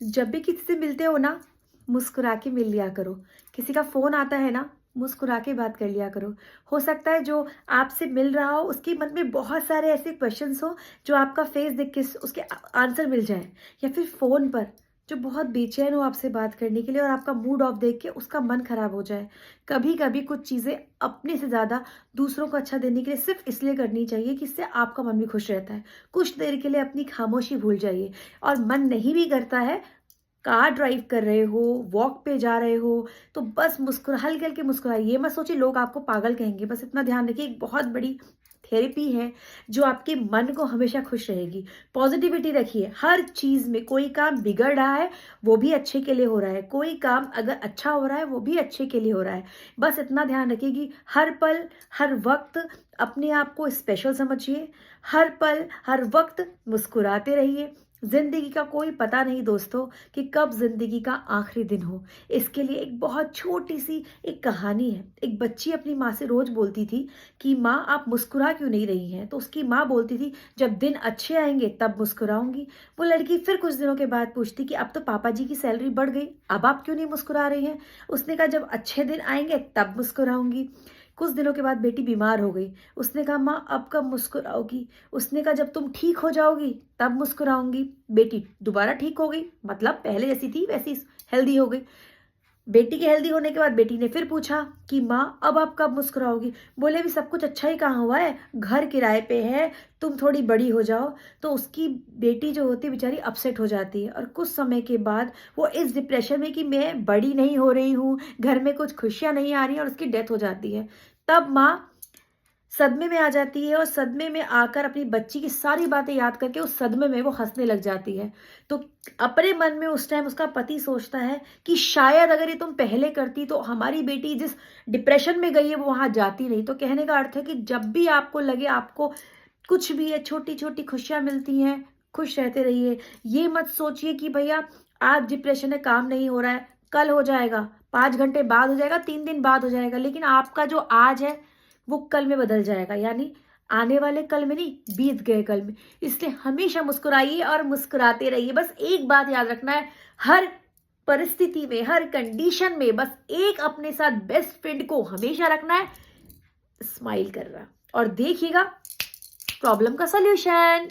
जब भी किसी से मिलते हो ना, मुस्कुरा के मिल लिया करो। किसी का फ़ोन आता है ना, मुस्कुरा के बात कर लिया करो। हो सकता है जो आपसे मिल रहा हो उसके मन में बहुत सारे ऐसे क्वेश्चंस हो जो आपका फेस देख के उसके आंसर मिल जाए, या फिर फ़ोन पर जो बहुत बेचैन हो आपसे बात करने के लिए और आपका मूड ऑफ देख के उसका मन खराब हो जाए। कभी कभी कुछ चीज़ें अपने से ज़्यादा दूसरों को अच्छा देने के लिए सिर्फ इसलिए करनी चाहिए कि इससे आपका मन भी खुश रहता है। कुछ देर के लिए अपनी खामोशी भूल जाइए। और मन नहीं भी करता है, कार ड्राइव कर रहे हो, वॉक पे जा रहे हो, तो बस हल्के-हल्के मुस्कुराइए। ये मत सोचिए लोग आपको पागल कहेंगे, बस इतना ध्यान रखिए एक बहुत बड़ी थेरेपी है जो आपके मन को हमेशा खुश रहेगी। पॉजिटिविटी रखिए, हर चीज़ में कोई काम बिगड़ रहा है, वो भी अच्छे के लिए हो रहा है, कोई काम अगर अच्छा हो रहा है, वो भी अच्छे के लिए हो रहा है। बस इतना ध्यान रखिए कि हर पल, हर वक़्त अपने आप को स्पेशल समझिए, हर पल, हर वक़्त मुस्कुराते रहिए। ज़िंदगी का कोई पता नहीं दोस्तों कि कब ज़िंदगी का आखिरी दिन हो। इसके लिए एक बहुत छोटी-सी एक कहानी है। एक बच्ची अपनी माँ से रोज़ बोलती थी कि माँ आप मुस्कुरा क्यों नहीं रही हैं? तो उसकी माँ बोलती थी जब दिन अच्छे आएँगे तब मुस्कुराऊँगी। वो लड़की फिर कुछ दिनों के बाद पूछती कि अब तो पापा जी की सैलरी बढ़ गई, अब आप क्यों नहीं मुस्कुरा रही हैं? उसने कहा जब अच्छे दिन आएँगे तब मुस्कुराऊँगी। कुछ दिनों के बाद बेटी बीमार हो गई। उसने कहा माँ अब कब मुस्कुराओगी? उसने कहा जब तुम ठीक हो जाओगी तब मुस्कुराऊँगी। बेटी दोबारा ठीक हो गई, मतलब पहले जैसी थी वैसी हेल्दी हो गई। बेटी के हेल्दी होने के बाद बेटी ने फिर पूछा कि माँ अब आप कब मुस्कुराओगी? बोले अभी सब कुछ अच्छा ही कहाँ हुआ है, घर किराए पे है, तुम थोड़ी बड़ी हो जाओ। तो उसकी बेटी जो होती है बेचारी अपसेट हो जाती है और कुछ समय के बाद वो इस डिप्रेशन में कि मैं बड़ी नहीं हो रही हूँ, घर में कुछ खुशियाँ नहीं आ रही हैं और उसकी डेथ हो जाती है। तब माँ सदमे में आ जाती है और सदमे में आकर अपनी बच्ची की सारी बातें याद करके उस सदमे में वो हँसने लग जाती है। तो अपने मन में उस टाइम उसका पति सोचता है कि शायद अगर ये तुम पहले करती तो हमारी बेटी जिस डिप्रेशन में गई है वो वहाँ जाती नहीं। तो कहने का अर्थ है कि जब भी आपको लगे आपको कुछ भी है, छोटी-छोटी खुशियाँ मिलती हैं, खुश रहते रहिए। ये मत सोचिए कि भैया आज डिप्रेशन है, काम नहीं हो रहा है, कल हो जाएगा, 5 घंटे बाद हो जाएगा, 3 दिन बाद हो जाएगा। लेकिन आपका जो आज है वो कल में बदल जाएगा, यानी आने वाले कल में नहीं, बीत गए कल में। इसलिए हमेशा मुस्कुराइए और मुस्कुराते रहिए। बस एक बात याद रखना है, हर परिस्थिति में, हर कंडीशन में बस एक अपने साथ बेस्ट फ्रेंड को हमेशा रखना है, स्माइल कर रहा, और देखिएगा प्रॉब्लम का सॉल्यूशन।